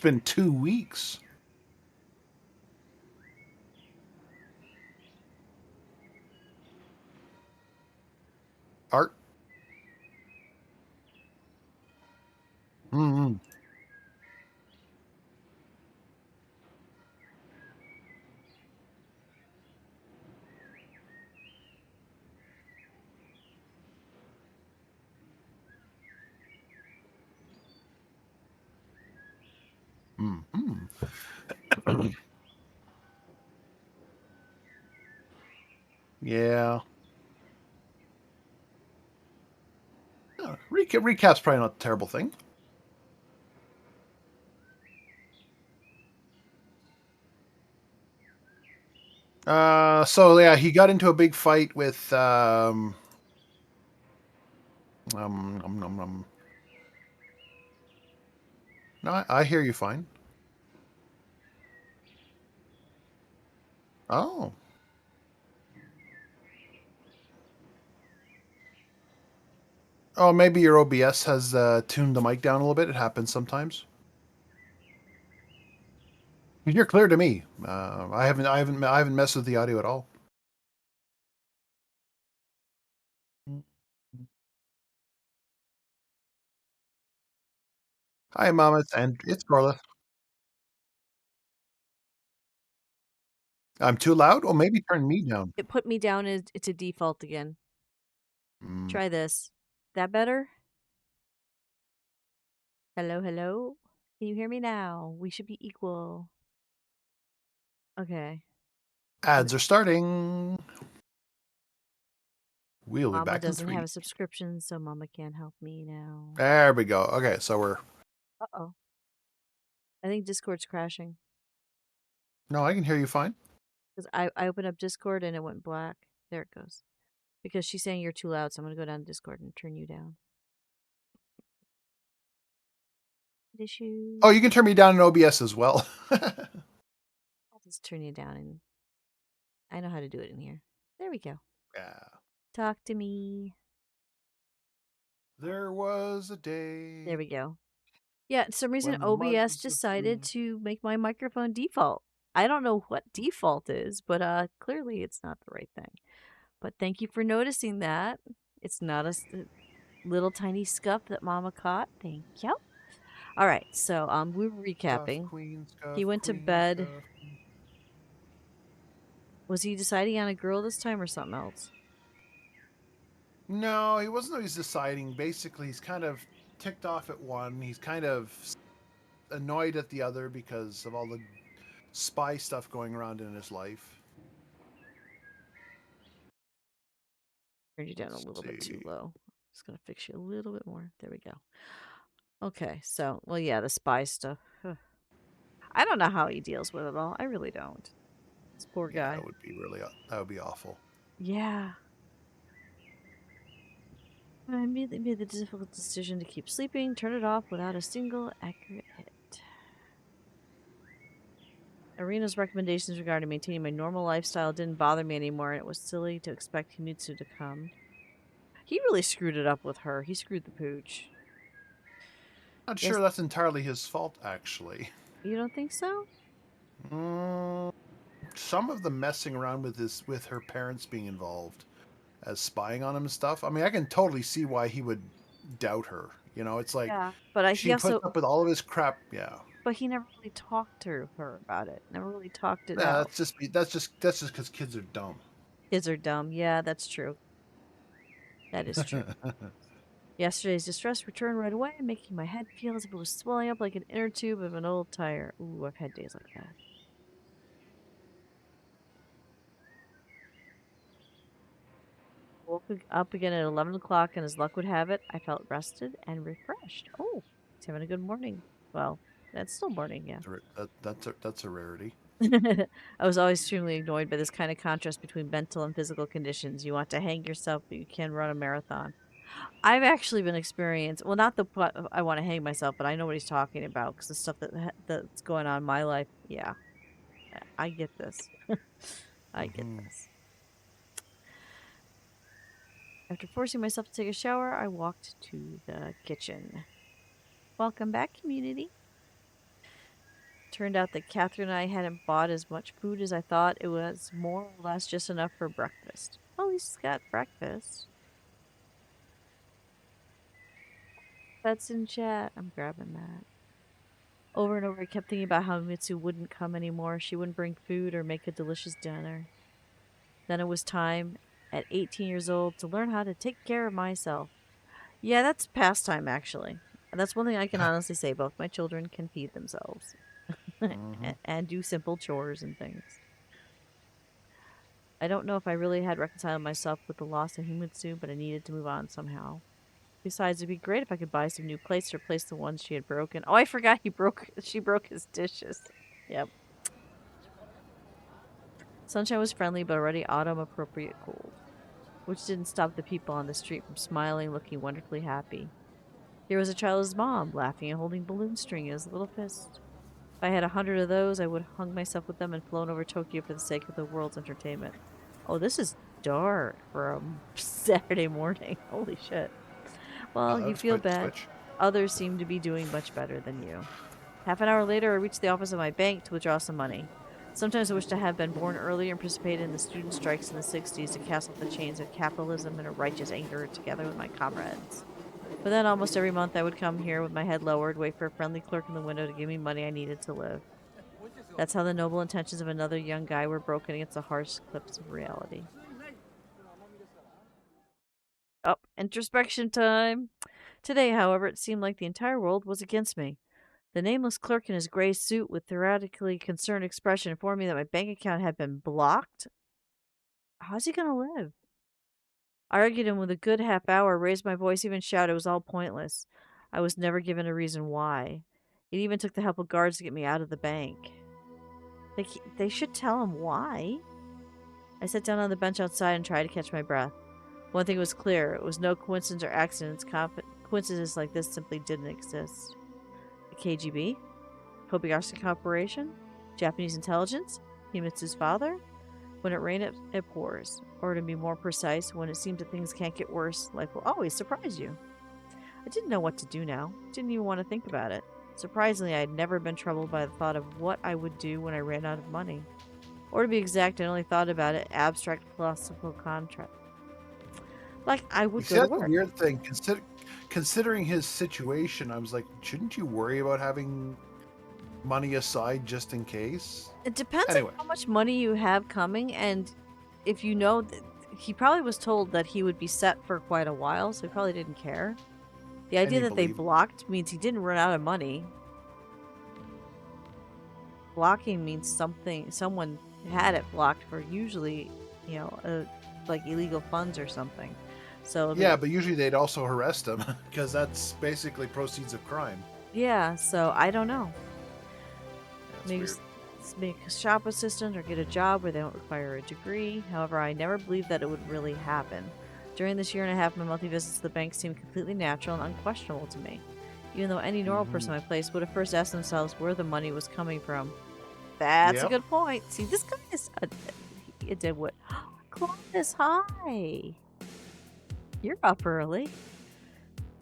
been 2 weeks. Art. Mm-hmm. Mm-hmm. Yeah. Recap's probably not a terrible thing. So yeah, he got into a big fight with um. No, I hear you fine. Oh. Oh, maybe your OBS has tuned the mic down a little bit. It happens sometimes. You're clear to me. I haven't messed with the audio at all. Hi, Mama, and it's Carla. I'm too loud. Or maybe turn me down. It put me down as it's a default again. Mm. Try this. That better? Hello, hello? Can you hear me now? We should be equal. Okay. And Ads are starting. We'll be Mama back in doesn't have three. a subscription, so Mama can't help me now. There we go. Okay, so we're. Uh-oh. I think Discord's crashing. No, I can hear you fine. Because I opened up Discord and it went black. There it goes. Because she's saying you're too loud, so I'm going to go down to Discord and turn you down. Oh, Issues. you can turn me down in OBS as well. I'll just turn you down and I know how to do it in here. There we go. Yeah. Talk to me. There was a There day we go. Yeah, some reason when the OBS mugs of decided blue. to make my microphone default. I don't know what default is, but clearly it's not the right thing. But thank you for noticing that. It's not a little tiny scuff that Mama caught. Thank you. All right, so we were Scuff recapping. queen, He scuff went to queen, bed. scuff. Was he deciding on a girl this time or something else? No, he wasn't always deciding. Basically, he's kind of ticked off at one. He's kind of annoyed at the other because of all the spy stuff going around in his life. Turned you down a Let's little bit too see. low. Just gonna fix you a little bit more. There we go. Okay, so well, yeah, the spy stuff. I don't know how he deals with it all. I really don't. This poor Yeah, guy. that would be awful. Yeah. I immediately made the difficult decision to keep sleeping, turn it off without a single accurate hit. Arena's recommendations regarding maintaining my normal lifestyle didn't bother me anymore, and it was silly to expect Himitsu to come. He really screwed it up with her. He screwed the pooch. Not sure Yes, that's entirely his fault, actually. you don't think so? Mm, some of the messing around with her parents being involved as spying on him and stuff. I mean, I can totally see why he would doubt her. You know, it's like Yeah. But he she puts also, up with all of his crap. Yeah, but he never really talked to her about it. Never really talked it yeah. out. That's just because kids are dumb. Kids are dumb. Yeah, that's true. That is true. Yesterday's distress returned right away, making my head feel as if it was swelling up like an inner tube of an old tire. Ooh, I've had days like that. Woke up again at 11 o'clock, and as luck would have it, I felt rested and refreshed. Oh, he's having a good morning. Well, that's still morning, yeah. That's a rarity. I was always extremely annoyed by this kind of contrast between mental and physical conditions. You want to hang yourself, but you can run a marathon. I've actually been experienced. Well, not the I want to hang myself, but I know what he's talking about because the stuff that's going on in my life. Yeah, I get this. I get Hmm. this. After forcing myself to take a shower, I walked to the kitchen. Welcome back, community. Turned out that Catherine and I hadn't bought as much food as I thought. It was more or less just enough for breakfast. Well, at least it's got breakfast. That's in chat. I'm grabbing that. Over and over, I kept thinking about how Mitsu wouldn't come anymore. She wouldn't bring food or make a delicious dinner. Then it was time, at 18 years old, to learn how to take care of myself. Yeah, that's pastime, actually. And that's one thing I can honestly say. Both my children can feed themselves Mm-hmm. and do simple chores and things. I don't know if I really had reconciled myself with the loss of Himitsu, but I needed to move on somehow. Besides, it'd be great if I could buy some new plates to replace the ones she had broken. Oh, I forgot she broke his dishes. Yep. Sunshine was friendly, but already autumn appropriate cold, which didn't stop the people on the street from smiling, looking wonderfully happy. Here was a child's mom, laughing and holding balloon string in his little fist. If I had 100 of those, I would have hung myself with them and flown over Tokyo for the sake of the world's entertainment. Oh, this is dark for a Saturday morning. Holy shit. Well, you That's feel quite the bad. switch. Others seem to be doing much better than you. Half an hour later, I reached the office of my bank to withdraw some money. Sometimes I wish to have been born earlier and participated in the student strikes in the 60s to cast off the chains of capitalism in a righteous anger together with my comrades. But then almost every month I would come here with my head lowered, wait for a friendly clerk in the window to give me money I needed to live. That's how the noble intentions of another young guy were broken against the harsh cliffs of reality. Oh, introspection time! Today, however, it seemed like the entire world was against me. The nameless clerk in his gray suit with theoretically concerned expression informed me that my bank account had been blocked. How's he gonna live? I argued him with a good half hour, raised my voice, even shouted. It was all pointless. I was never given a reason why. It even took the help of guards to get me out of the bank. They should tell him why. I sat down on the bench outside and tried to catch my breath. One thing was clear. It was no coincidence or accidents. Coincidences like this simply didn't exist. The KGB? Kobayashi Corporation? Japanese intelligence? Himitsu's father? When it rains, it pours. Or to be more precise, when it seems that things can't get worse, life will always surprise you. I didn't know what to do now. Didn't even want to think about it. Surprisingly, I had never been troubled by the thought of what I would do when I ran out of money. Or to be exact, I only thought about it abstract philosophical contract. Like I You would see, go to that's a work. weird thing. Considering his situation, I was like, shouldn't you worry about having money aside just in case? It depends on Anyway, how much money you have coming, and if you know that he probably was told that he would be set for quite a while, so he probably didn't care. The and idea he that they believed. blocked means he didn't run out of money. Blocking means someone had it blocked for usually, like illegal funds or something. So Yeah, but usually they'd also arrest him because that's basically proceeds of crime. so I don't know. That's Maybe weird. make a shop assistant or get a job where they don't require a degree. However, I never believed that it would really happen. During this year and a half, my monthly visits to the bank seemed completely natural and unquestionable to me. Even though any normal Mm-hmm. person in my place would have first asked themselves where the money was coming from. That's a Yep. good point. See, this guy is it did what? Clovis, hi. You're up early.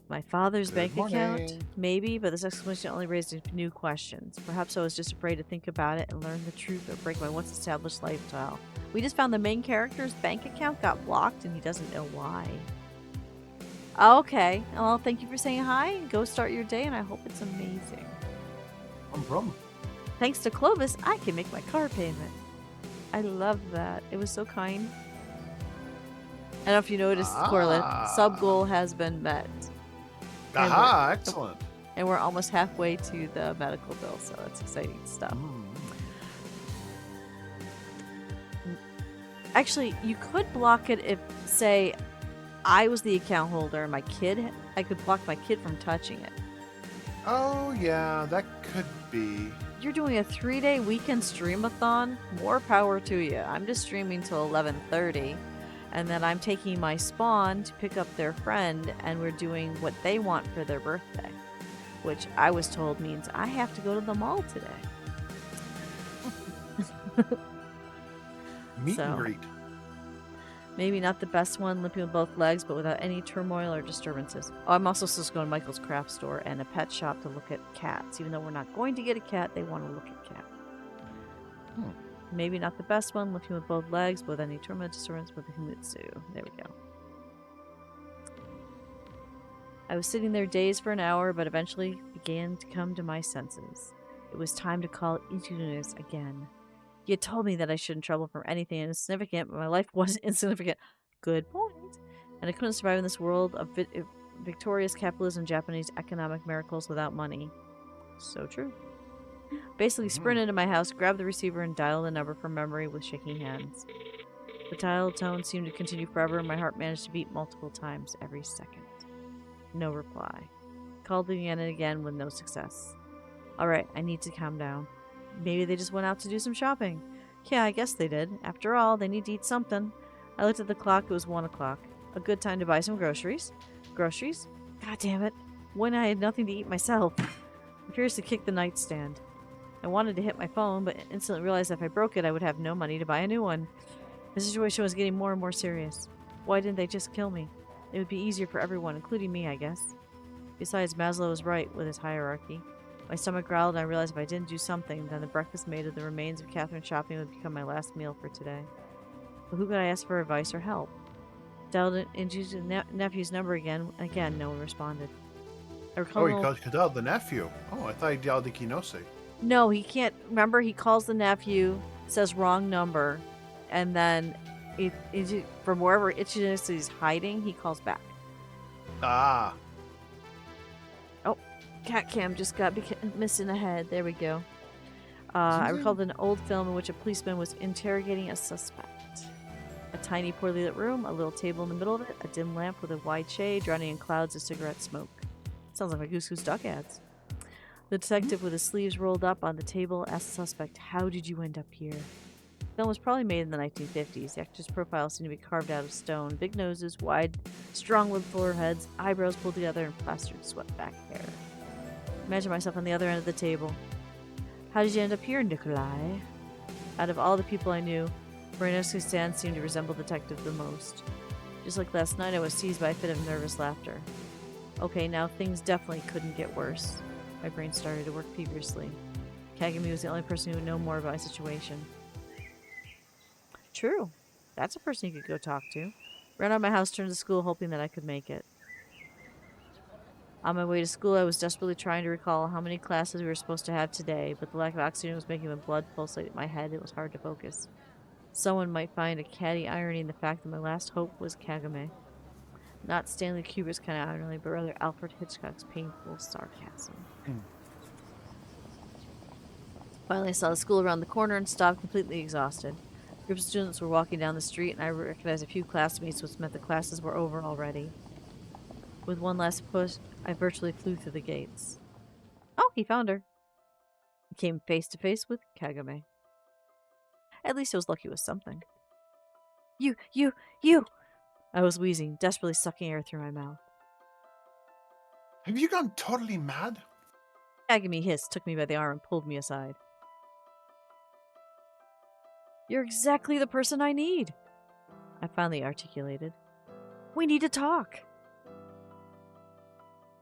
My father's Good bank account? morning. Maybe, but this explanation only raised new questions. Perhaps I was just afraid to think about it and learn the truth or break my once established lifestyle. We just found the main character's bank account got blocked and he doesn't know why. Okay. Well, thank you for saying hi. Go start your day and I hope it's amazing. No problem. Thanks to Clovis, I can make my car payment. I love that. It was so kind. I don't know if you noticed, Corliss, sub Ah. goal has been met. And we're Aha, excellent. and we're almost halfway to the medical bill, so that's exciting stuff. Mm. Actually, you could block it if, say, I was the account holder and I could block my kid from touching it. Oh, yeah, that could be. You're doing a 3-day weekend streamathon? More power to you. I'm just streaming till 11:30, and then I'm taking my spawn to pick up their friend, and we're doing what they want for their birthday, which I was told means I have to go to the mall today. Meet and So, greet. Maybe not the best one, limping with both legs, but without any turmoil or disturbances. Oh, I'm also supposed to go to Michael's craft store and a pet shop to look at cats. Even though we're not going to get a cat, they want to look at cat. Maybe not the best one, limping with both legs, but with any turmoil or disturbance with the Humutsu. There we go. I was sitting there dazed for an hour, but eventually began to come to my senses. It was time to call Itunes again. He had told me that I shouldn't trouble from anything insignificant, but my life wasn't insignificant. Good point. And I couldn't survive in this world of victorious capitalism and Japanese economic miracles without money. So true. Basically, sprinted into my house, grabbed the receiver, and dialed the number from memory with shaking hands. The dial tone seemed to continue forever, and my heart managed to beat multiple times every second. No reply. Called again and again with no success. Alright, I need to calm down. Maybe they just went out to do some shopping. Yeah, I guess they did. After all, they need to eat something. I looked at the clock. It was 1 o'clock. A good time to buy some groceries. Groceries? God damn it. When I had nothing to eat myself. I furiously kicked the nightstand. I wanted to hit my phone, but instantly realized that if I broke it, I would have no money to buy a new one. The situation was getting more and more serious. Why didn't they just kill me? It would be easier for everyone, including me, I guess. Besides, Maslow was right with his hierarchy. My stomach growled, and I realized if I didn't do something, then the breakfast made of the remains of Catherine's shopping would become my last meal for today. But who could I ask for advice or help? Dialed into the nephew's number again, and again, no one responded. I recall he called the nephew. Oh, I thought he dialed the Kinose. No, he can't. Remember, he calls the nephew, says wrong number, and then from wherever Ichinose is hiding, he calls back. Ah. Oh, cat cam just got missing a head. There we go. I recalled an old film in which a policeman was interrogating a suspect. A tiny, poorly lit room, a little table in the middle of it, a dim lamp with a wide shade, drowning in clouds of cigarette smoke. Sounds like my Goose Goose Duck ads. The detective, with his sleeves rolled up on the table, asked the suspect, "How did you end up here?" The film was probably made in the 1950s. The actor's profile seemed to be carved out of stone. Big noses, wide, strong-limbed foreheads, eyebrows pulled together, and plastered swept-back hair. Imagine myself on the other end of the table. "How did you end up here, Nikolai?" Out of all the people I knew, Baranovsky's stand seemed to resemble the detective the most. Just like last night, I was seized by a fit of nervous laughter. Okay, now things definitely couldn't get worse. My brain started to work feverishly. Kagami was the only person who would know more about my situation. True. That's a person you could go talk to. Ran out of my house, turned to school, hoping that I could make it. On my way to school, I was desperately trying to recall how many classes we were supposed to have today, but the lack of oxygen was making my blood pulsate in my head. It was hard to focus. Someone might find a catty irony in the fact that my last hope was Kagame. Not Stanley Kubrick's kind of irony, but rather Alfred Hitchcock's painful sarcasm. Finally, I saw the school around the corner and stopped, completely exhausted. Groups of students were walking down the street, and I recognized a few classmates, which meant the classes were over already. With one last push, I virtually flew through the gates. Oh, he found her. He came face to face with Kagame. At least I was lucky with something. You! I was wheezing, desperately sucking air through my mouth. Have you gone totally mad? Kagami hissed, took me by the arm, and pulled me aside. You're exactly the person I need, I finally articulated. We need to talk.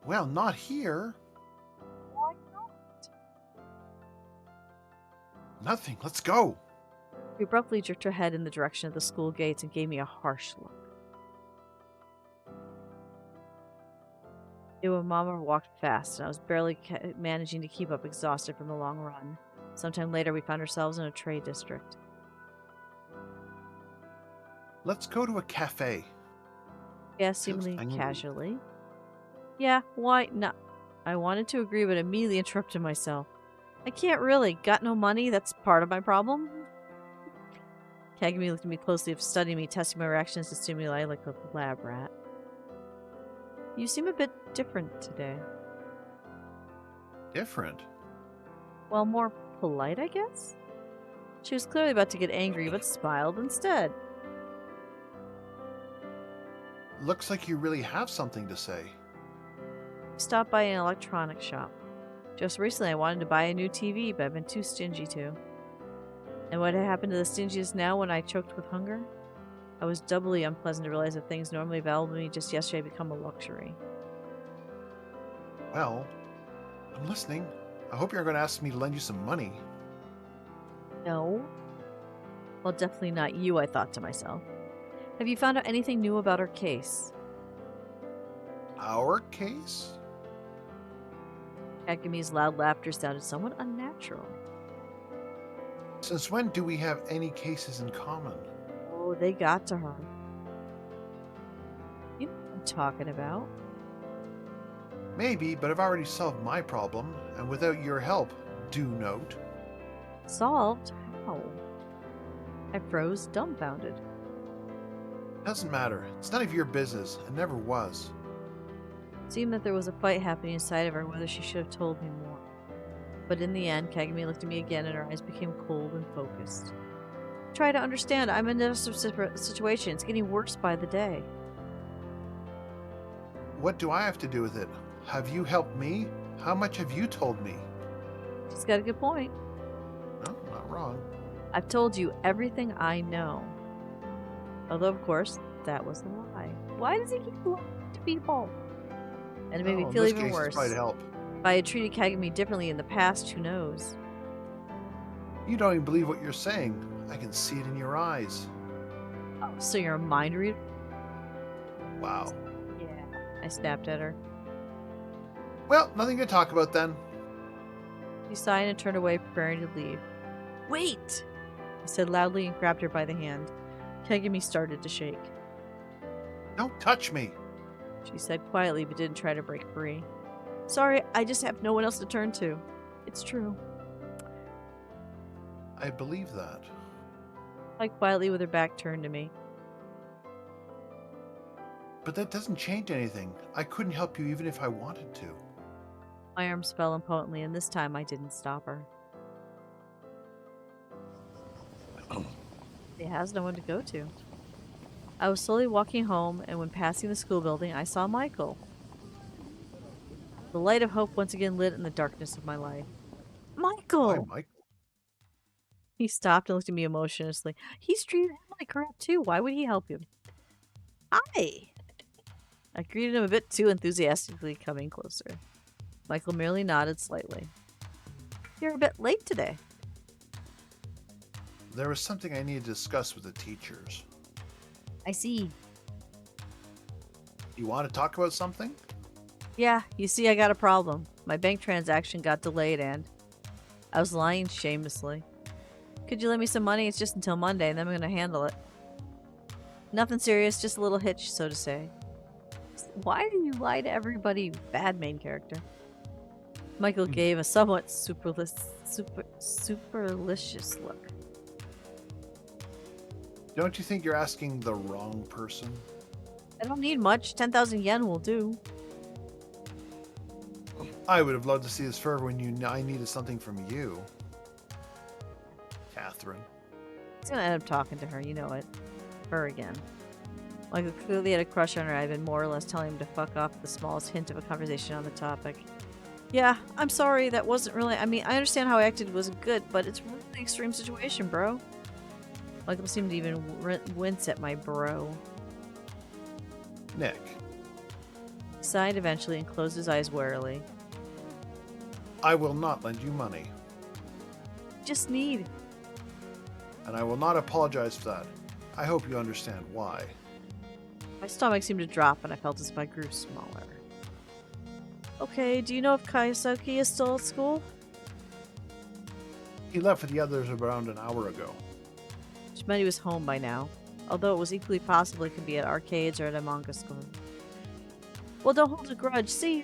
Well, not here. Why not? Nothing. Let's go. She abruptly jerked her head in the direction of the school gates and gave me a harsh look. Mama walked fast, and I was barely managing to keep up, exhausted from the long run. Sometime later, we found ourselves in a trade district. Let's go to a cafe. Yeah, seemingly casually. Yeah, why not? I wanted to agree, but immediately interrupted myself. I can't really. Got no money? That's part of my problem? Kagami looked at me closely, studying me, testing my reactions to stimuli like a lab rat. You seem a bit different today. Different? Well, more polite, I guess? She was clearly about to get angry, but smiled instead. Looks like you really have something to say. Stopped by an electronics shop. Just recently I wanted to buy a new TV, but I've been too stingy to. And what happened to the stinginess now when I choked with hunger? I was doubly unpleasant to realize that things normally available to me just yesterday had become a luxury. Well, I'm listening. I hope you're going to ask me to lend you some money. No. Well, definitely not you, I thought to myself. Have you found out anything new about her case? Our case? Akame's loud laughter sounded somewhat unnatural. Since when do we have any cases in common? Oh, they got to her. You know what I'm talking about. Maybe, but I've already solved my problem, and without your help, do note. Solved? How? I froze, dumbfounded. Doesn't matter. It's none of your business. It never was. It seemed that there was a fight happening inside of her, whether she should have told me more. But in the end, Kagami looked at me again and her eyes became cold and focused. Try to understand, I'm in a situation. It's getting worse by the day. What do I have to do with it? Have you helped me? How much have you told me? She's got a good point. No, not wrong. I've told you everything I know. Although, of course, that was a lie. Why does he keep lying to people? And it made me In feel this even case, worse. it's probably to help. If I had treated Kagami differently in the past, who knows? You don't even believe what you're saying. I can see it in your eyes. Oh, so you're a mind reader? Wow. Yeah. I snapped at her. Well, nothing to talk about then. She sighed and turned away, preparing to leave. Wait! I said loudly and grabbed her by the hand. Kagami started to shake. Don't touch me. She said quietly, but didn't try to break free. Sorry, I just have no one else to turn to. It's true. I believe that. Quite quietly with her back turned to me. But that doesn't change anything. I couldn't help you even if I wanted to. My arms fell impotently, and this time I didn't stop her. She has no one to go to. I was slowly walking home, and when passing the school building, I saw Michael. The light of hope once again lit in the darkness of my life. Hi, Michael! Michael. He stopped and looked at me emotionlessly. He's treated him like crap too. Why would he help him? Hi! I greeted him a bit too enthusiastically, coming closer. Michael merely nodded slightly. You're a bit late today. There was something I need to discuss with the teachers. I see. You want to talk about something? Yeah, you see, I got a problem. My bank transaction got delayed and I was lying shamelessly. Could you lend me some money? It's just until Monday and then I'm going to handle it. Nothing serious, just a little hitch, so to say. Why do you lie to everybody? Bad main character. Michael gave a somewhat superlicious look. Don't you think you're asking the wrong person? I don't need much. 10,000 yen will do. I would have loved to see this further when I needed something from you. Catherine. He's gonna end up talking to her, you know it. Her again. Michael clearly had a crush on her. I'd been more or less telling him to fuck off at the smallest hint of a conversation on the topic. Yeah, I'm sorry, that wasn't really... I mean, I understand how I acted was good, but it's a really extreme situation, bro. Michael seemed to even wince at my bro. Nick. He sighed eventually and closed his eyes warily. I will not lend you money. Just need. And I will not apologize for that. I hope you understand why. My stomach seemed to drop and I felt as if I grew smaller. Okay, do you know if Kaiosaki is still at school? He left with the others around an hour ago. Which meant he was home by now. Although it was equally possible he could be at arcades or at a manga store. Well, don't hold a grudge. See you.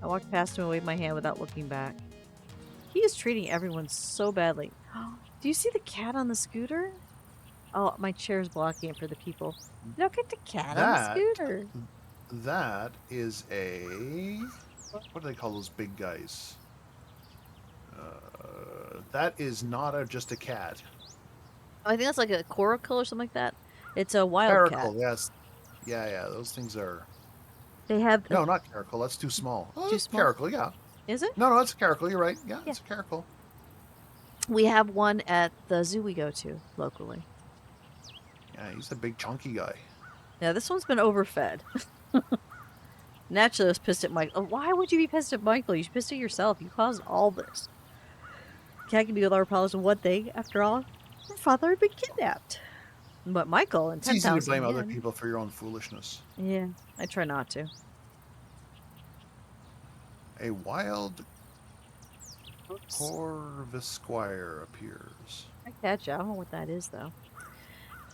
I walked past him and waved my hand without looking back. He is treating everyone so badly. Do you see the cat on the scooter? Oh, my chair's blocking it for the people. Look at the cat on the scooter. That is a... What do they call those big guys? That is not just a cat. I think that's like a coracle or something like that. It's a wild cat. Yes. Yeah, those things are... They have... No, not caracal. That's too small. Oh, too small? Caracal, yeah. Is it? No, it's a caracal. You're right. Yeah, it's a caracal. We have one at the zoo we go to locally. Yeah, he's a big chunky guy. Yeah, this one's been overfed. Naturally, I was pissed at Michael. Why would you be pissed at Michael? You should be pissed at yourself. You caused all this. Cat can be with our problems in one thing. After all, her father had been kidnapped. But Michael and It's easy to 10,000 blame other yen. people for your own foolishness. Yeah, I try not to. A wild Oops. Corvisquire appears. I catch you. I don't know what that is, though.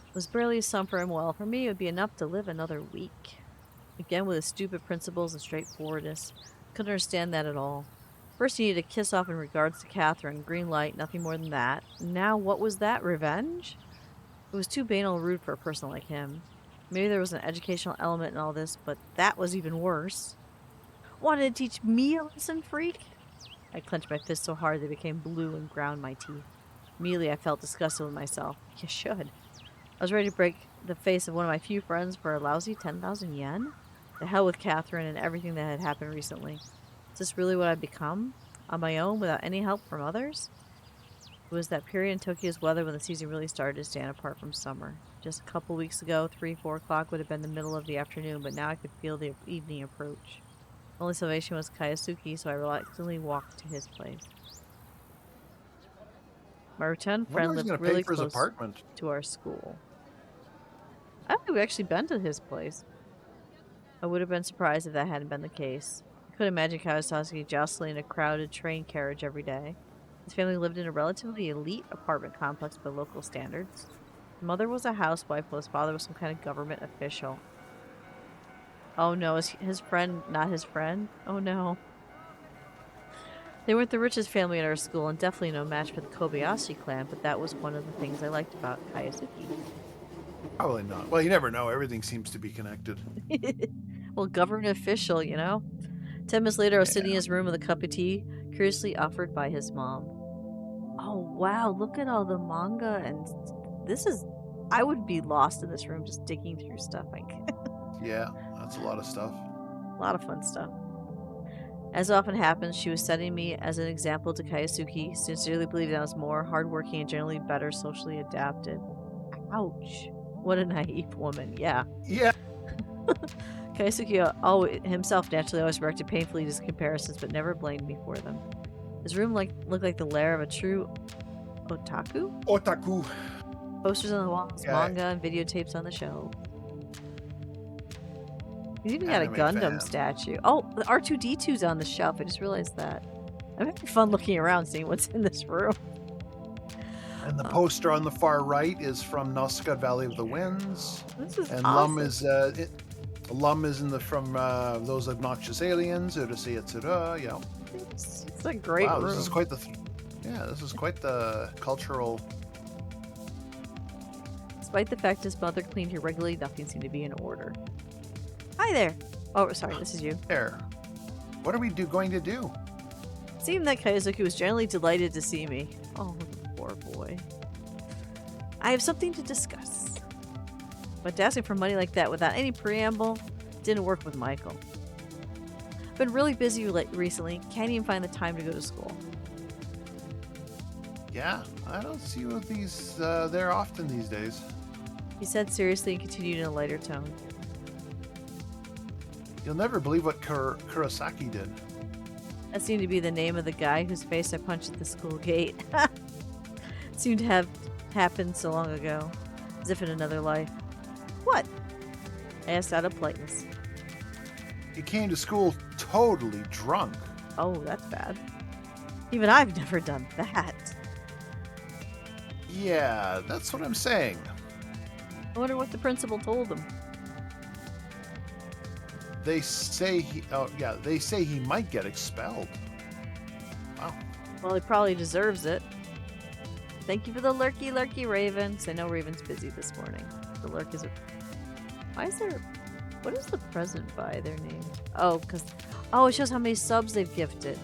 It was barely some for him. Well, for me, it would be enough to live another week. Again, with his stupid principles and straightforwardness. Couldn't understand that at all. First, he needed a kiss off in regards to Catherine. Green light, nothing more than that. Now, what was that? Revenge? It was too banal and rude for a person like him. Maybe there was an educational element in all this, but that was even worse. Wanted to teach me a lesson, freak? I clenched my fists so hard they became blue and ground my teeth. Immediately, I felt disgusted with myself. You should. I was ready to break the face of one of my few friends for a lousy 10,000 yen? The hell with Catherine and everything that had happened recently. Is this really what I've become? On my own, without any help from others? It was that period in Tokyo's weather when the season really started to stand apart from summer. Just a couple weeks ago, 3, 4 o'clock would have been the middle of the afternoon, but now I could feel the evening approach. Only salvation was Kayasuki, so I reluctantly walked to his place. My return I wonder how friend he's lived going to pay really for his close apartment. to our school. I don't think we've actually been to his place. I would have been surprised if that hadn't been the case. I could imagine Kawasaki jostling a crowded train carriage every day. His family lived in a relatively elite apartment complex by local standards. His mother was a housewife, while his father was some kind of government official. Oh no, is his friend not his friend? Oh no. They weren't the richest family in our school, and definitely no match for the Kobayashi clan, but that was one of the things I liked about Kayasuki. Probably not. Well, you never know. Everything seems to be connected. Well, government official, you know? 10 minutes later, I was Yeah. sitting in his room with a cup of tea, curiously offered by his mom. Oh, wow, look at all the manga, and this is... I would be lost in this room just digging through stuff. Yeah, that's a lot of stuff. A lot of fun stuff. As often happens, she was setting me as an example to Kayasuki, sincerely believing I was more hardworking and generally better socially adapted. Ouch. What a naive woman, yeah. Yeah. Kayasuki himself naturally always reacted painfully to his comparisons, but never blamed me for them. His room looked like the lair of a true otaku? Otaku. Posters on the walls, Yeah. manga, and videotapes on the shelf. He's even got a Anime Gundam fan. statue. Oh, the R2-D2's on the shelf. I just realized that. I'm having fun looking around, seeing what's in this room. And the poster on the far right is from Nausicaa Valley of the Winds. This is And awesome. Lum is in the from those obnoxious aliens. Urusei yeah. It's a great Wow, room. this is quite the cultural. Despite the fact his mother cleaned here regularly, nothing seemed to be in order. Hi there. Oh, sorry, this is you. There. What are we going to do? It seemed that Kaizuki was generally delighted to see me. Oh, the poor boy. I have something to discuss. But asking for money like that without any preamble didn't work with Michael. Been really busy recently. Can't even find the time to go to school. Yeah, I don't see these there often these days. He said seriously and continued in a lighter tone. You'll never believe what Kurosaki did. That seemed to be the name of the guy whose face I punched at the school gate. Seemed to have happened so long ago, as if in another life. What? I asked out of politeness. He came to school totally drunk. Oh, that's bad. Even I've never done that. Yeah, that's what I'm saying. I wonder what the principal told him. They say he might get expelled. Wow. Well, he probably deserves it. Thank you for the lurky, Raven. 'Cause I know Raven's busy this morning. The lurk is a... Why is there... What is the present by their name? Oh, because... Oh, it shows how many subs they've gifted.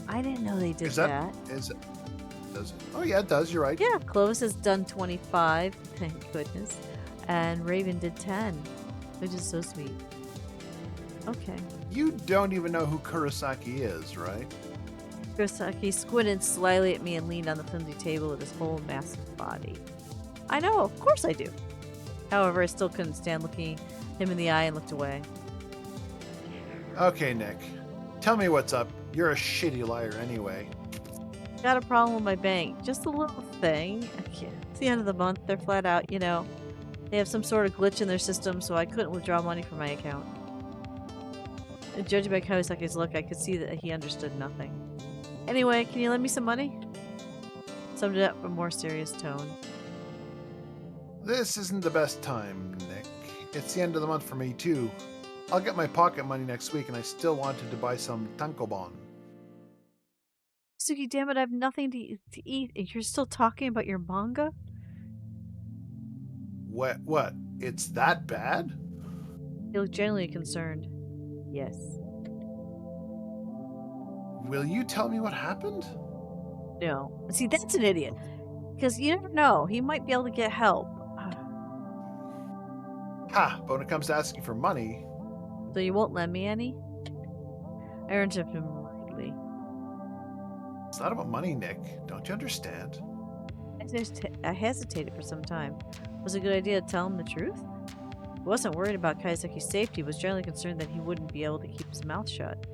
I didn't know they did that. Does it? Oh, yeah, it does. You're right. Yeah, Clovis has done 25. Thank goodness. And Raven did 10. Which is so sweet. Okay. You don't even know who Kurosaki is, right? Kurosaki squinted slyly at me and leaned on the flimsy table with his whole massive body. I know, of course I do. However, I still couldn't stand looking him in the eye and looked away. Okay, Nick. Tell me what's up. You're a shitty liar anyway. Got a problem with my bank. Just a little thing. It's the end of the month. They're flat out, they have some sort of glitch in their system, so I couldn't withdraw money from my account. And judging by Kawasaki's look, I could see that he understood nothing. Anyway, can you lend me some money? Summed it up in a more serious tone. This isn't the best time, Nick. It's the end of the month for me, too. I'll get my pocket money next week, and I still wanted to buy some tankobon. Suki, damn it, I have nothing to eat, and you're still talking about your manga? What? It's that bad? He looked genuinely concerned. Yes. Will you tell me what happened? No. See, that's an idiot. Because you never know. He might be able to get help. Ha! But when it comes to asking for money... So you won't lend me any? I interrupted him rudely. It's not about money, Nick. Don't you understand? I hesitated for some time. Was it a good idea to tell him the truth? I wasn't worried about Kaisaki's safety, was generally concerned that he wouldn't be able to keep his mouth shut.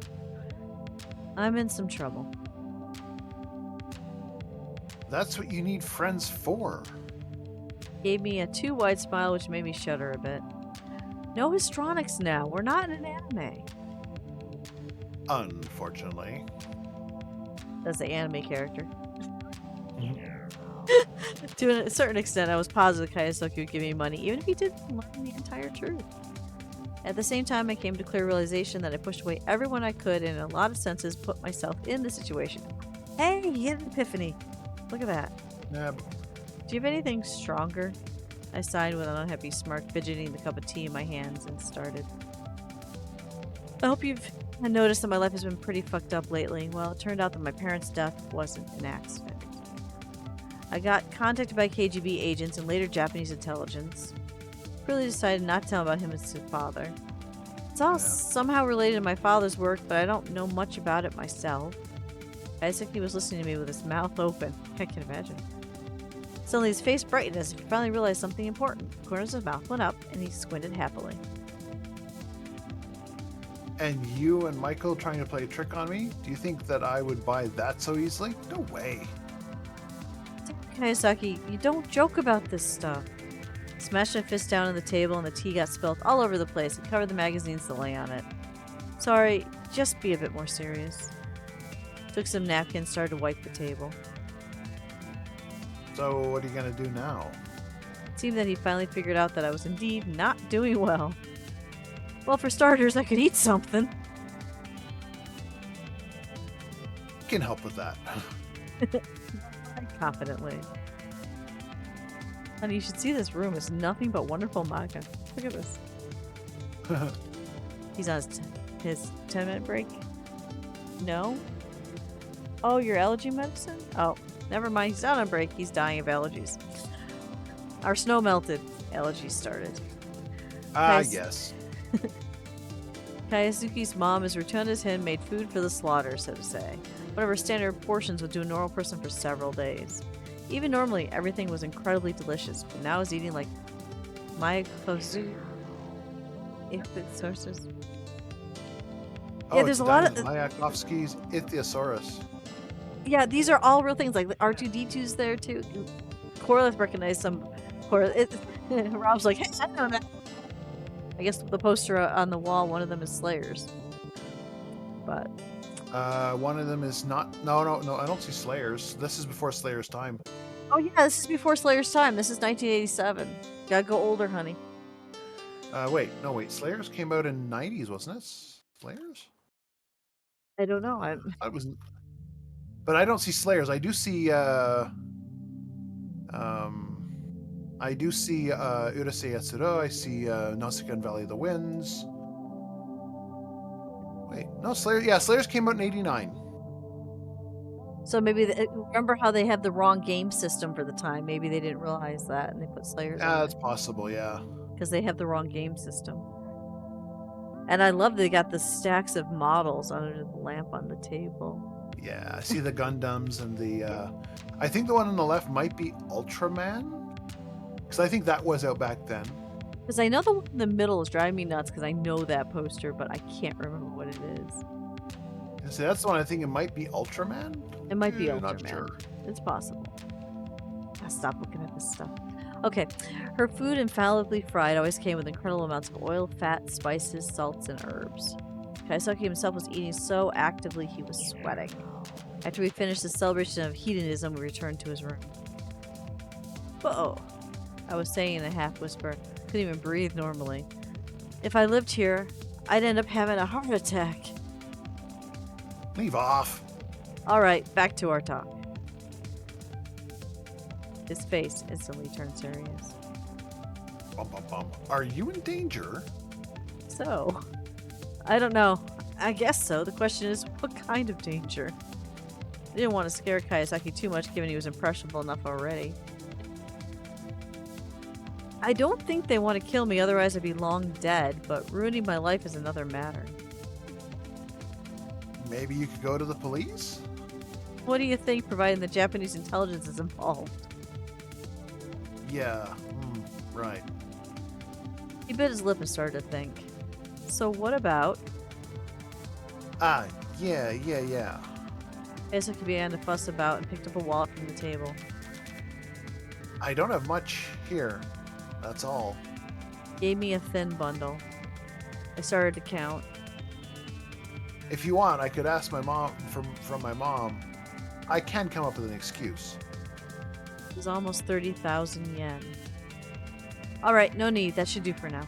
I'm in some trouble. That's what you need friends for. He gave me a too wide smile, which made me shudder a bit. No histrionics now. We're not in an anime. Unfortunately. That's the anime character. To a certain extent, I was positive Kaiosaki would give me money, even if he didn't learn the entire truth. At the same time, I came to clear realization that I pushed away everyone I could and in a lot of senses put myself in the situation. Hey, he had an epiphany. Look at that. Yeah. Do you have anything stronger? I sighed with an unhappy smirk, fidgeting the cup of tea in my hands, and started. I hope you've noticed that my life has been pretty fucked up lately. Well, it turned out that my parents' death wasn't an accident. I got contacted by KGB agents and later Japanese intelligence. Really decided not to tell about him as his father. It's all somehow related to my father's work, but I don't know much about it myself. Kaiseki was listening to me with his mouth open. I can imagine. Suddenly his face brightened as if he finally realized something important. The corners of his mouth went up and he squinted happily. And you and Michael trying to play a trick on me? Do you think that I would buy that so easily? No way. Kaiosaki, you don't joke about this stuff. He smashed my fist down on the table and the tea got spilled all over the place and covered the magazines that lay on it. Sorry, just be a bit more serious. Took some napkins, started to wipe the table. So what are you going to do now? It seemed that he finally figured out that I was indeed not doing well. Well, for starters, I could eat something. Can help with that. Confidently. Honey, you should see this room. It's nothing but wonderful manga. Look at this. He's on his 10-minute break? No? Oh, your allergy medicine? Oh, never mind. He's not on break. He's dying of allergies. Our snow melted. Allergies started. Yes. Kaisuke's mom, as rotund as him, made food for the slaughter, so to say. Whatever standard portions would do a normal person for several days. Even normally, everything was incredibly delicious, but now I was eating like Mayakozu. If it's sources. Oh, Yeah, there's a lot of Mayakovsky's Ichthyosaurus. Yeah, these are all real things. Like R2D2's there too. Corliss recognized some. Rob's like, hey, I don't know. I guess the poster on the wall, one of them is Slayer's. But one of them is not. No. I don't see Slayer's. This is before Slayer's time. oh yeah, this is before Slayer's time. This is 1987. Gotta go older, honey. Wait. Slayer's came out in '90s, wasn't it? Slayer's? I don't know. I was, but I don't see Slayer's. I do see. I do see Urusei Yatsuro. I see Nausicaa and Valley of the Winds. Wait, no, Slayer. Yeah, Slayer's came out in '89. So maybe remember how they have the wrong game system for the time? Maybe they didn't realize that, and they put Slayer's. Yeah, that's possible. Yeah, because they have the wrong game system. And I love they got the stacks of models under the lamp on the table. Yeah, I see the Gundams and the. I think the one on the left might be Ultraman, because I think that was out back then. Because I know the one in the middle is driving me nuts because I know that poster, but I can't remember what it is. And so that's the one I think it might be Ultraman? It might be Not sure. Ultraman. It's possible. I'll stop looking at this stuff. Okay. Her food, infallibly fried, always came with incredible amounts of oil, fat, spices, salts, and herbs. Kaisaki himself was eating so actively he was sweating. After we finished the celebration of hedonism, we returned to his room. Whoa, I was saying in a half whisper. Couldn't even breathe normally. If I lived here, I'd end up having a heart attack. Leave off. Alright, back to our talk. His face instantly turned serious. Bum, bum, bum. Are you in danger? So, I don't know. I guess so. The question is, what kind of danger? I didn't want to scare Kayasaki too much given he was impressionable enough already. I don't think they want to kill me, otherwise I'd be long dead, but ruining my life is another matter. Maybe you could go to the police? What do you think, providing the Japanese intelligence is involved? Yeah, right. He bit his lip and started to think. So what about... Yeah. Kayasaki began to fuss about and picked up a wallet from the table. I don't have much here. That's all. Gave me a thin bundle. I started to count. If you want, I could ask my mom from my mom. I can come up with an excuse. It was almost 30,000 yen. Alright, no need. That should do for now.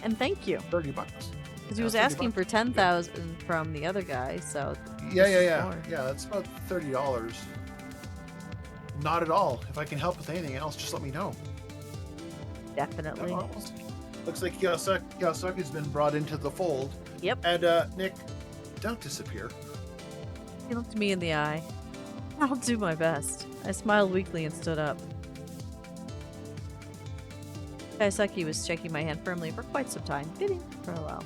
And thank you. $30. Because he was asking for 10,000 from the other guy, so... Yeah. More. Yeah, that's about $30. Not at all. If I can help with anything else, just let me know. Definitely. Looks like Yasaki's been brought into the fold. Yep. And, Nick, don't disappear. He looked me in the eye. I'll do my best. I smiled weakly and stood up. Kaisaki was shaking my hand firmly for quite some time, bidding farewell.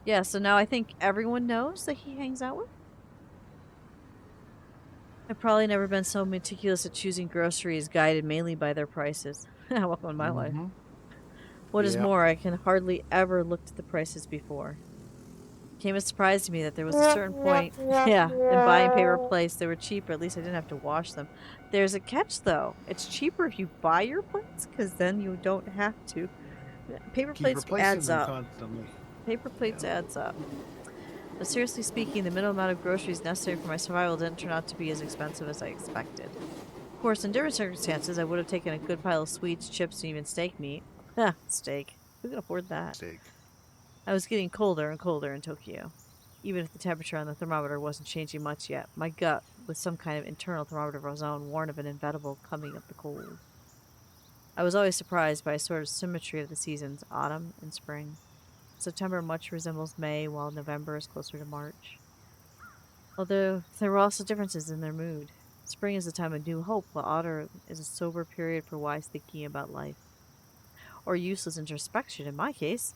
Yeah, so now I think everyone knows that he hangs out with? I've probably never been so meticulous at choosing groceries guided mainly by their prices. Welcome to my life. What is more, I can hardly ever looked at the prices before. It came as a surprise to me that there was a certain point, in buying paper plates, they were cheaper. At least I didn't have to wash them. There's a catch, though. It's cheaper if you buy your plates, because then you don't have to. Paper plates adds up. Constantly. Paper plates adds up. But seriously speaking, the minimum amount of groceries necessary for my survival didn't turn out to be as expensive as I expected. Of course, in different circumstances, I would have taken a good pile of sweets, chips, and even steak meat. Steak. Who can afford that? Steak. I was getting colder and colder in Tokyo. Even if the temperature on the thermometer wasn't changing much yet, my gut, with some kind of internal thermometer of its own, warned of an inevitable coming of the cold. I was always surprised by a sort of symmetry of the seasons, autumn and spring. September much resembles May, while November is closer to March. Although there were also differences in their mood. Spring is a time of new hope, while autumn is a sober period for wise thinking about life. Or useless introspection, in my case.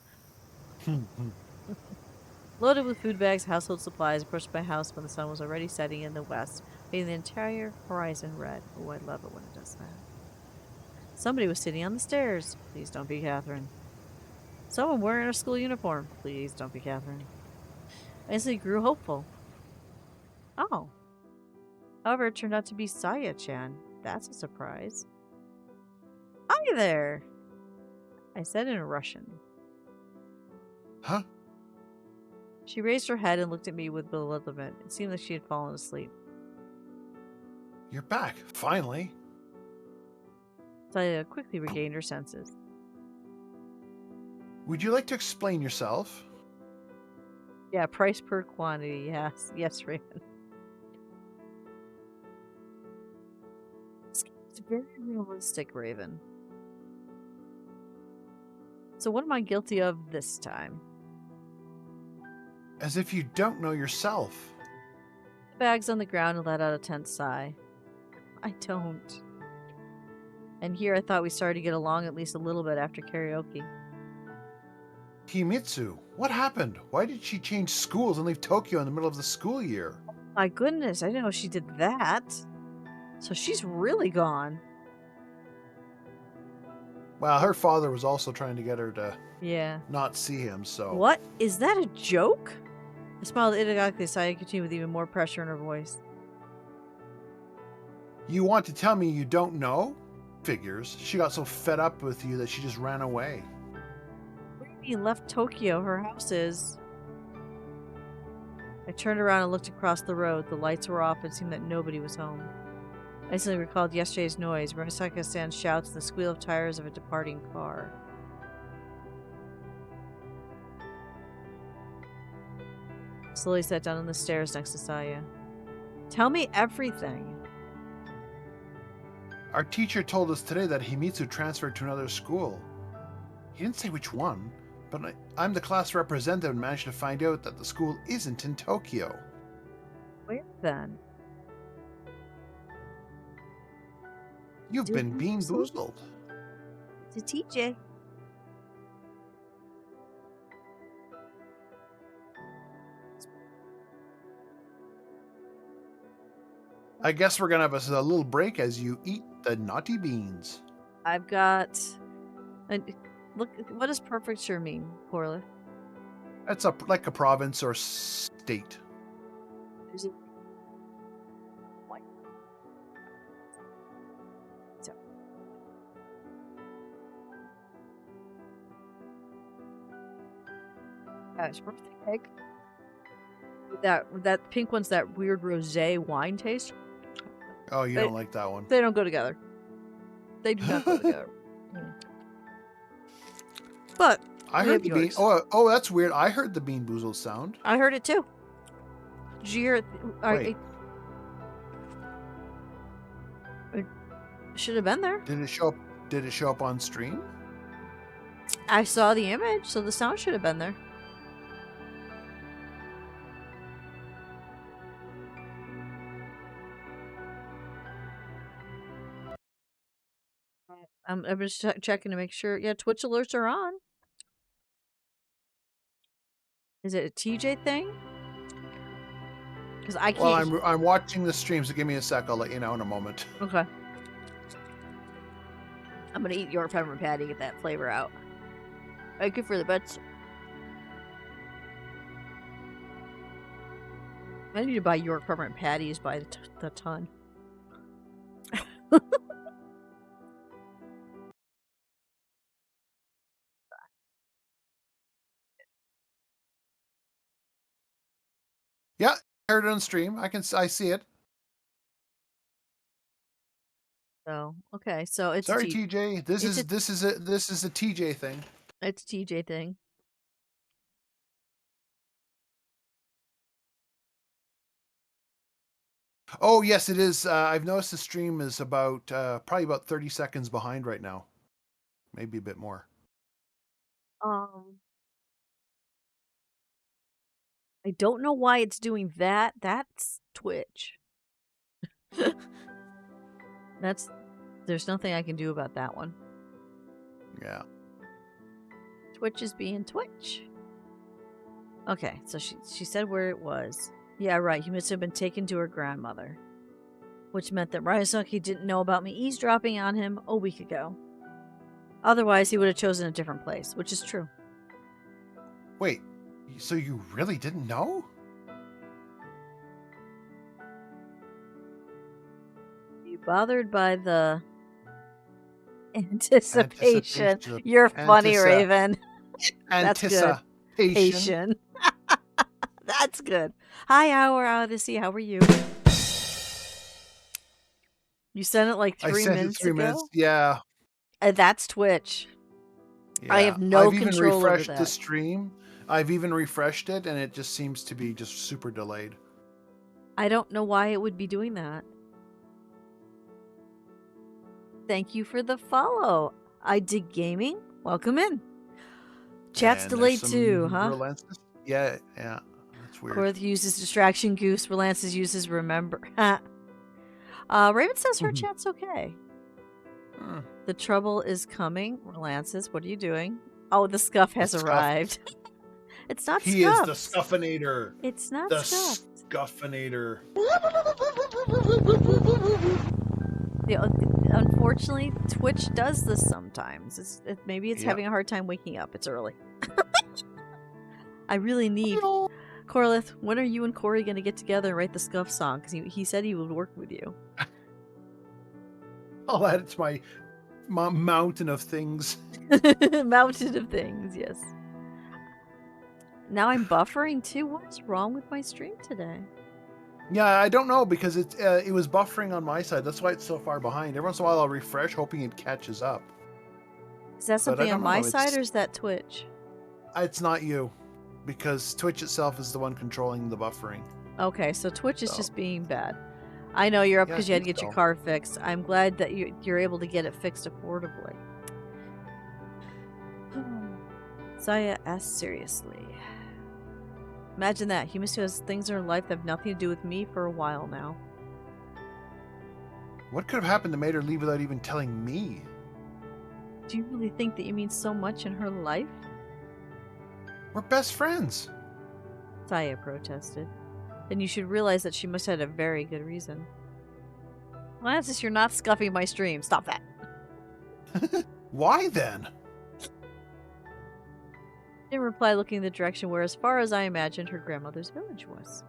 Loaded with food bags, household supplies, approached my house when the sun was already setting in the west, making the entire horizon red. Oh, I love it when it does that. Somebody was sitting on the stairs. Please don't be Catherine. Someone wearing a school uniform. Please don't be Catherine. I instantly grew hopeful. Oh. However, it turned out to be Saya-chan. That's a surprise. Hi there! I said in Russian. Huh? She raised her head and looked at me with bewilderment. It seemed like she had fallen asleep. You're back, finally. Saya quickly regained her senses. Would you like to explain yourself? Yeah, price per quantity. Yes. Yes, Raven. It's very realistic, Raven. So what am I guilty of this time? As if you don't know yourself. The bag's on the ground and let out a tense sigh. I don't. And here I thought we started to get along at least a little bit after karaoke. Himitsu, what happened? Why did she change schools and leave Tokyo in the middle of the school year? My goodness, I didn't know she did that. So she's really gone. Well, her father was also trying to get her to Yeah. not see him, so. What? Is that a joke? I smiled idiotically, so I continued with even more pressure in her voice. You want to tell me you don't know? Figures. She got so fed up with you that she just ran away. What do you mean, left Tokyo? Her house is. I turned around and looked across the road. The lights were off. It seemed that nobody was home. I instantly recalled yesterday's noise. Murasaka-san shouts, the squeal of tires of a departing car. Slowly sat down on the stairs next to Saya. Tell me everything. Our teacher told us today that Himitsu transferred to another school. He didn't say which one, but I'm the class representative and managed to find out that the school isn't in Tokyo. Where then? You've been bean boozled. To TJ. I guess we're gonna have a little break as you eat the naughty beans. I've got. Look, what does prefecture mean, Corliss? That's like a province or state. There's a. What? So. Gosh, birthday cake. That pink one's that weird rosé wine taste. Oh, you don't like that one. They don't go together. They do not go together. But I heard the bean. Oh, that's weird. I heard the bean boozled sound. I heard it too. Did you hear it? Wait. It should have been there. Did it show up? Did it show up on stream? I saw the image, so the sound should have been there. I'm just checking to make sure. Yeah, Twitch alerts are on. Is it a TJ thing? Because I can't. Well, I'm watching the stream, so give me a sec. I'll let you know in a moment. Okay. I'm gonna eat your peppermint patty, get that flavor out. Thank you for the bits. I need to buy York peppermint patties by the ton. Yeah, I heard it on stream. I see it. So okay, so it's sorry, TJ. This is a TJ thing. It's a TJ thing. Oh yes, it is. I've noticed the stream is about probably about 30 seconds behind right now, maybe a bit more. I don't know why it's doing that. That's Twitch. There's nothing I can do about that one. Yeah. Twitch is being Twitch. Okay, so she said where it was. Yeah, right. He must have been taken to her grandmother. Which meant that Ryosaki didn't know about me eavesdropping on him a week ago. Otherwise, he would have chosen a different place, which is true. Wait, so you really didn't know? You bothered by the anticipation. You're funny, Raven. That's good. Patient. That's good. Hi, Hour Odyssey. How are you? You sent it like 3 minutes ago? Minutes, yeah. That's Twitch. Yeah. I have no control over that. I've even refreshed the stream. I've even refreshed it, and it just seems to be just super delayed. I don't know why it would be doing that. Thank you for the follow. I dig gaming. Welcome in. Chat's delayed too, huh? Relentless. Yeah, that's weird. Korth uses distraction goose. Relances uses remember. Raven says her chat's okay. The trouble is coming. Relances, what are you doing? Oh, the scuff has arrived. It's not He scuffed. is the Scuffinator. It's not the scuffed. Scuffinator. unfortunately, Twitch does this sometimes. Maybe it's Yep. having a hard time waking up. It's early. I really need Well, Corlith. When are you and Corey going to get together and write the Scuff song? Because he said he would work with you. I'll add it to my mountain of things. Mountain of things, yes. Now I'm buffering too. What is wrong with my stream today? Yeah, I don't know because it was buffering on my side. That's why it's so far behind. Every once in a while, I'll refresh, hoping it catches up. Is that But I something on don't my know. side or is that Twitch? It's not you, because Twitch itself is the one controlling the buffering. Okay, so Twitch is So just being bad. I know you're up yeah, I because you had think to get your so. car fixed. I'm glad that you're able to get it fixed affordably. Saya asked seriously. Imagine that. He must have things in her life that have nothing to do with me for a while now. What could have happened that made her leave without even telling me? Do you really think that you mean so much in her life? We're best friends. Saya protested. Then you should realize that she must have had a very good reason. Lancis, you're not scuffing my stream. Stop that. Why then? Didn't reply, looking in the direction where, as far as I imagined, her grandmother's village was.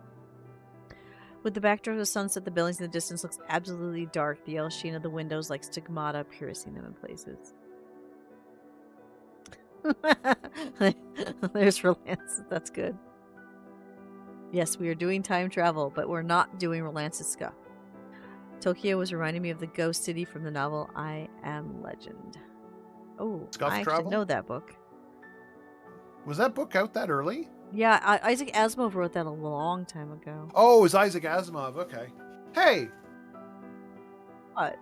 With the backdrop of the sunset, the buildings in the distance looks absolutely dark, the yellow sheen of the windows like stigmata piercing them in places. There's Relance. That's good. Yes, we are doing time travel, but we're not doing Relance's scuff. Tokyo was reminding me of the ghost city from the novel I Am Legend. Oh, Scuff I actually travel? know that book. Was that book out that early? Yeah, Isaac Asimov wrote that a long time ago. Oh, it was Isaac Asimov. Okay. Hey! What?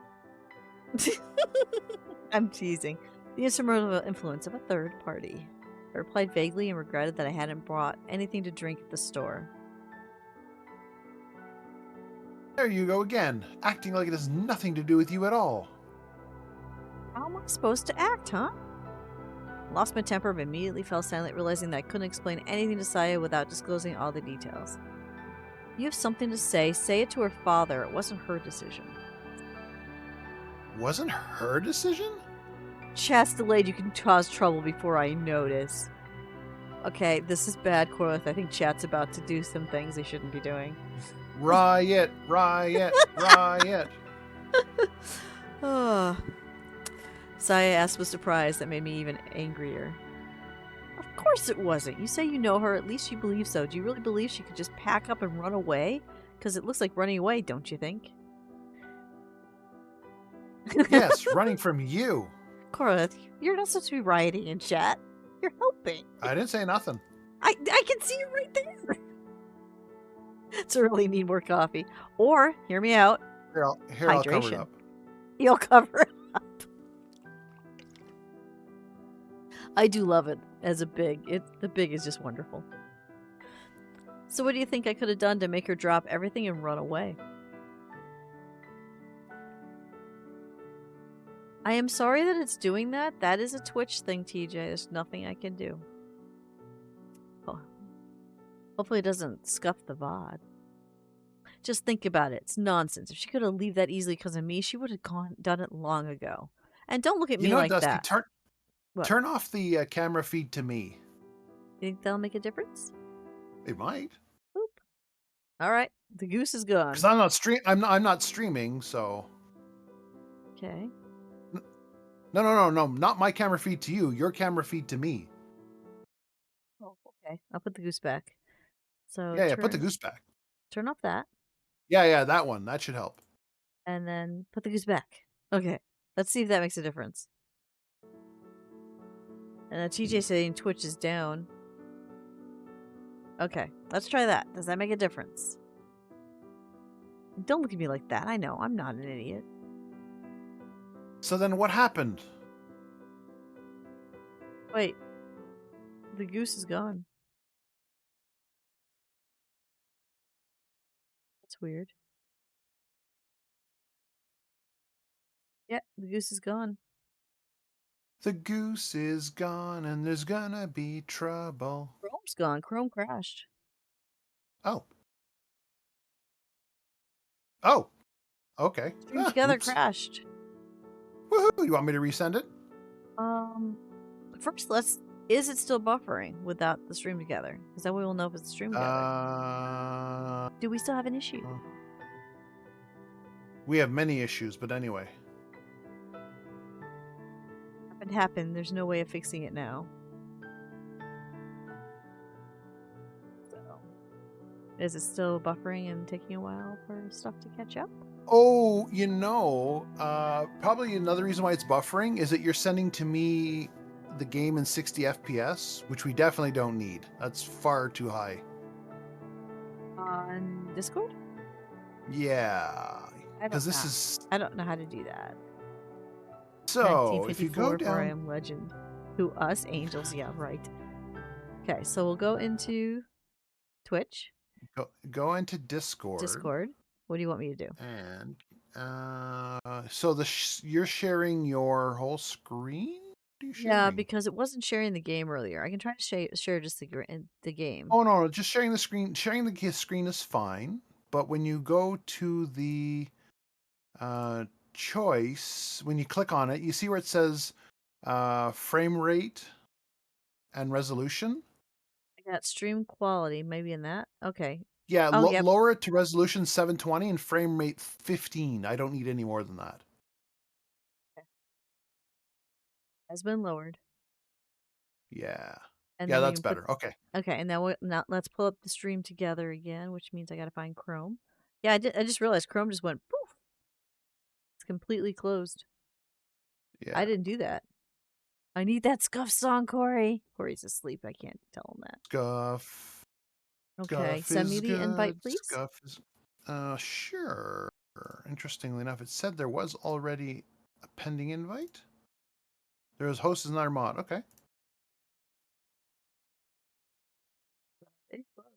I'm teasing. The instrumental influence of a third party. I replied vaguely and regretted that I hadn't brought anything to drink at the store. There you go again, acting like it has nothing to do with you at all. How am I supposed to act, huh? Lost my temper but immediately fell silent, realizing that I couldn't explain anything to Saya without disclosing all the details. You have something to say it to her father. It wasn't her decision. Wasn't her decision? Chat's delayed. You can cause trouble before I notice. Okay, this is bad, Corlith. I think chat's about to do some things they shouldn't be doing. Riot, riot, riot. Oh. Saya asked with surprise that made me even angrier. Of course it wasn't. You say you know her, at least you believe so. Do you really believe she could just pack up and run away? Because it looks like running away, don't you think? Yes, running from you. Cora, you're not supposed to be rioting in chat. You're helping. I didn't say nothing. I can see you right there. It's really need more coffee. Or, hear me out, Here, I'll cover it hydration. up. You'll cover it up. I do love it as a big. The big is just wonderful. So what do you think I could have done to make her drop everything and run away? I am sorry that it's doing that. That is a Twitch thing, TJ. There's nothing I can do. Oh. Hopefully it doesn't scuff the VOD. Just think about it. It's nonsense. If she could have leave that easily because of me, she would have done it long ago. And don't look at You me know, like Dusty, that. What? turn off the camera feed to me. You think that'll make a difference? It might. Boop. All right. The goose is gone. Because I'm not streaming, so. Okay. No. Not my camera feed to you. Your camera feed to me. Oh, okay. I'll put the goose back. So Yeah. Put the goose back. turn off that. Yeah. That one. That should help. And then put the goose back. Okay. Let's see if that makes a difference. And then TJ saying Twitch is down. Okay. Let's try that. Does that make a difference? Don't look at me like that. I know. I'm not an idiot. So then what happened? Wait. The goose is gone. That's weird. Yeah, the goose is gone. The goose is gone and there's gonna be trouble. Chrome's gone. Chrome crashed. Oh. Oh. Okay. Stream Together Oops. crashed. Woohoo! You want me to resend it? Um, first, let's. Is it still buffering without the stream together? Because then we will know if it's streamed together. Uh, Do we still have an issue? we have many issues, but anyway. Happened. There's no way of fixing it now. So, is it still buffering and taking a while for stuff to catch up? Oh, probably another reason why it's buffering is that you're sending to me the game in 60 FPS, which we definitely don't need. That's far too high. On Discord? Yeah, I because don't this know. is I don't know how to do that. so. If you go 1954 for I down, Am Legend. Who us angels? Yeah, right. Okay, so we'll go into Twitch, go into Discord, Discord. What do you want me to do? and so you're sharing your whole screen. What are you Yeah, sharing? because it wasn't sharing the game earlier. I can try to share just the game. Oh no, just sharing the screen. Sharing the screen is fine, but when you go to the uh, choice, when you click on it, you see where it says frame rate and resolution. I got stream quality, maybe in that. Okay. Yeah, Oh, yep. lower it to resolution 720 and frame rate 15. I don't need any more than that. Has been lowered. Yeah. And Yeah, then we that's can put better. Okay. okay, and now let's pull up the stream together again, which means I gotta find Chrome. Yeah, I just realized Chrome just went poof. It's completely closed. I Yeah. didn't do that. I need that Scuff song, Corey. Corey's asleep. I can't tell him that. Scuff. Okay, Scuff send me is the invite, good. please. Scuff is. Sure. Interestingly enough, it said there was already a pending invite. There was host is not mod. Okay. It's closed.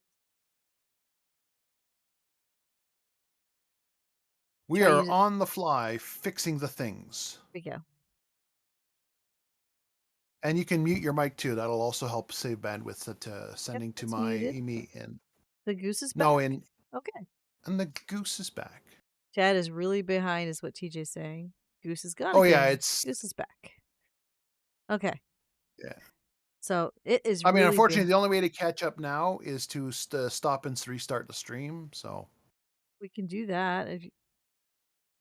We Try are using. on the fly fixing the things. Here we go. And you can mute your mic too. That'll also help save bandwidth at Yep, sending to it's my muted. Amy and The goose is no, back. Okay. and the goose is back. Chad is really behind, is what TJ's saying. Goose is gone Oh yeah, again. it's Goose is back. Okay. yeah. So it is I mean, really unfortunately, behind. the only way to catch up now is to stop and restart the stream. So We can do that. If